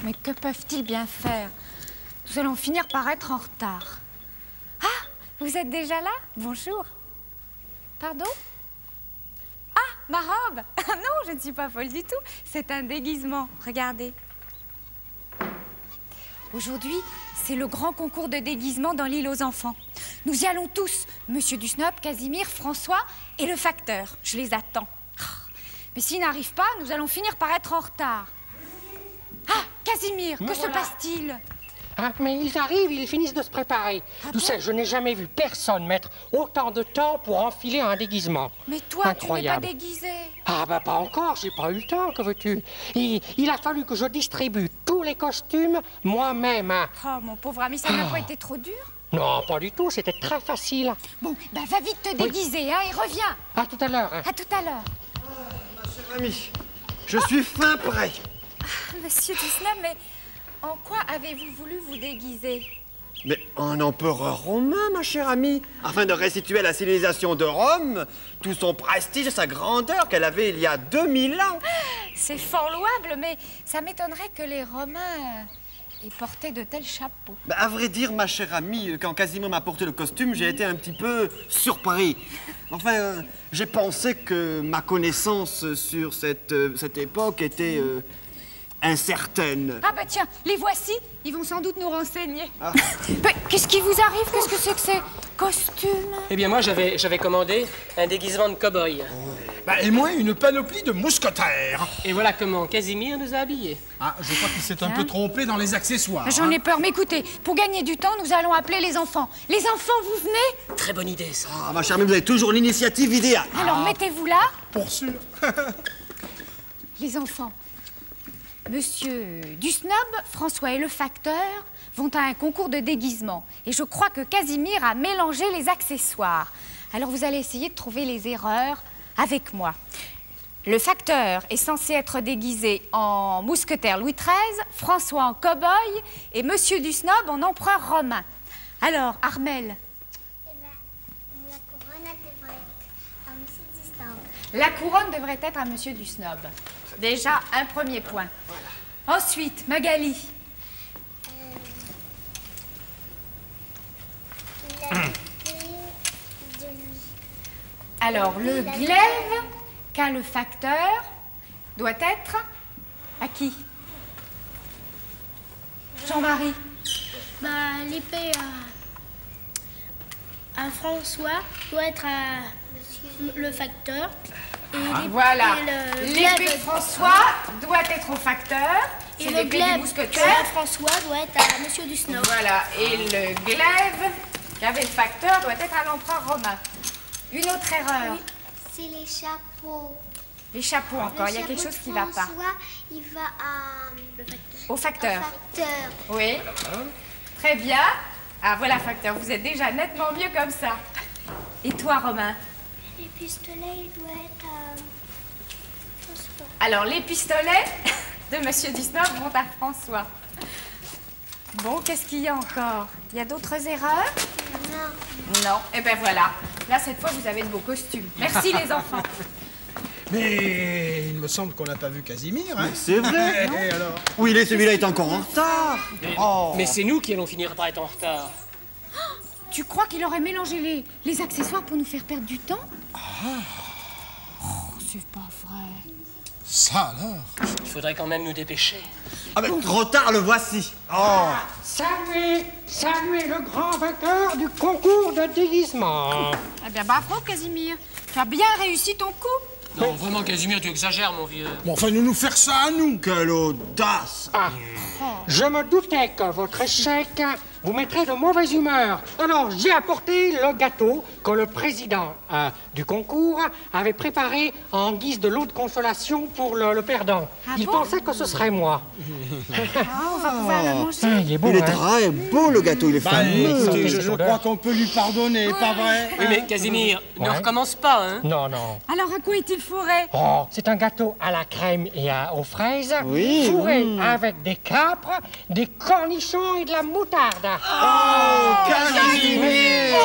Mais que peuvent-ils bien faire? Nous allons finir par être en retard. Ah, vous êtes déjà là? Bonjour. Pardon? Ah, ma robe! Non, je ne suis pas folle du tout. C'est un déguisement. Regardez. Aujourd'hui, c'est le grand concours de déguisement dans l'île aux enfants. Nous y allons tous. Monsieur Dusnob, Casimir, François et le facteur. Je les attends. Mais s'ils n'arrivent pas, nous allons finir par être en retard. Ah, Casimir, que se passe-t-il? Ah, mais ils arrivent, ils finissent de se préparer. Tu sais, je n'ai jamais vu personne mettre autant de temps pour enfiler un déguisement. Mais toi, incroyable. Tu n'es pas déguisé. Ah, bah pas encore, j'ai pas eu le temps, que veux-tu? Il a fallu que je distribue tous les costumes moi-même. Hein. Oh, mon pauvre ami, ça n'a pas été trop dur? Non, pas du tout, c'était très facile. Bon, bah va vite te déguiser, hein, et reviens. À tout à l'heure. Hein. À tout à l'heure. Ma chère amie, je suis fin prêt. Monsieur Dusnob, mais en quoi avez-vous voulu vous déguiser? Mais en empereur romain, ma chère amie, afin de restituer à la civilisation de Rome tout son prestige et sa grandeur qu'elle avait il y a 2000 ans. C'est fort louable, mais ça m'étonnerait que les Romains aient porté de tels chapeaux. Bah, à vrai dire, ma chère amie, quand Casimir m'a porté le costume, j'ai été un petit peu surpris. Enfin, j'ai pensé que ma connaissance sur cette époque était incertaine. Ah bah tiens, les voici. Ils vont sans doute nous renseigner. Ah. Mais qu'est-ce qui vous arrive? Qu'est-ce que c'est que ces costumes? Eh bien, moi, j'avais commandé un déguisement de cow-boy. Bah, et moi, une panoplie de mousquetaires. Et voilà comment Casimir nous a habillés. Ah, je crois qu'il s'est un peu trompé dans les accessoires. J'en ai peur, mais écoutez, pour gagner du temps, nous allons appeler les enfants. Les enfants, vous venez? Très bonne idée, ça. Ah, ma chère amie, vous avez toujours l'initiative idéale. Alors, mettez-vous là. Pour sûr. Les enfants, Monsieur Dusnob, François et le facteur vont à un concours de déguisement. Et je crois que Casimir a mélangé les accessoires. Alors vous allez essayer de trouver les erreurs avec moi. Le facteur est censé être déguisé en mousquetaire Louis XIII, François en cow-boy et Monsieur Dusnob en empereur romain. Alors, Armel. Eh bien, la couronne devrait être à Monsieur Dusnob. La couronne devrait être à Monsieur Dusnob. Déjà, un premier point. Voilà. Ensuite, Magali. Alors, le glaive qu'a le facteur doit être à qui? Jean-Marie. Bah, l'épée à François doit être à le facteur. Voilà. L'épée de François doit être au facteur. Et le glaive à François doit être à Monsieur Dusnob. Voilà. Et le glaive qu'avait le facteur doit être à l'empereur romain. Une autre erreur. Oui, c'est les chapeaux. Les chapeaux encore. Il y a quelque chose qui ne va pas. François, il va à... Au facteur. Au facteur. Oui. Très bien. Ah, voilà, facteur. Vous êtes déjà nettement mieux comme ça. Et toi, Romain? Les pistolets, il doit être à François. Alors, les pistolets de Monsieur Dusnob vont à François. Bon, qu'est-ce qu'il y a encore? Il y a d'autres erreurs? Non. Non. Eh ben voilà. Là, cette fois, vous avez de beaux costumes. Merci, les enfants. Mais il me semble qu'on n'a pas vu Casimir. Hein. C'est vrai. Et alors? Où il est, celui-là est encore en retard. Mais c'est nous qui allons finir par être en retard. Tu crois qu'il aurait mélangé les accessoires pour nous faire perdre du temps? Oh, c'est pas vrai. Ça alors? Il faudrait quand même nous dépêcher. Ah ben, trop tard, le voici. Oh. Saluez le grand vainqueur du concours de déguisement. Eh bien, bravo, Casimir. Tu as bien réussi ton coup. Non, vraiment, Casimir, tu exagères, mon vieux. Bon, enfin, nous faire ça à nous. Quelle audace. Ah, je me doutais que votre échec vous mettrait de mauvaise humeur. Alors, j'ai apporté le gâteau que le président du concours avait préparé en guise de lot de consolation pour le perdant. Il pensait que ce serait moi. On va pouvoir le manger. Il est beau, Il est hein? très beau, le gâteau, il est fameux. Écoutez, je crois qu'on peut lui pardonner, pas vrai? Oui, mais Casimir, ne Ouais. recommence pas, hein. Non, non. Alors, à quoi est-il fourré? Oh, c'est un gâteau à la crème et aux fraises, Oui, fourré avec des capres, des cornichons et de la moutarde. Oh, Casimir.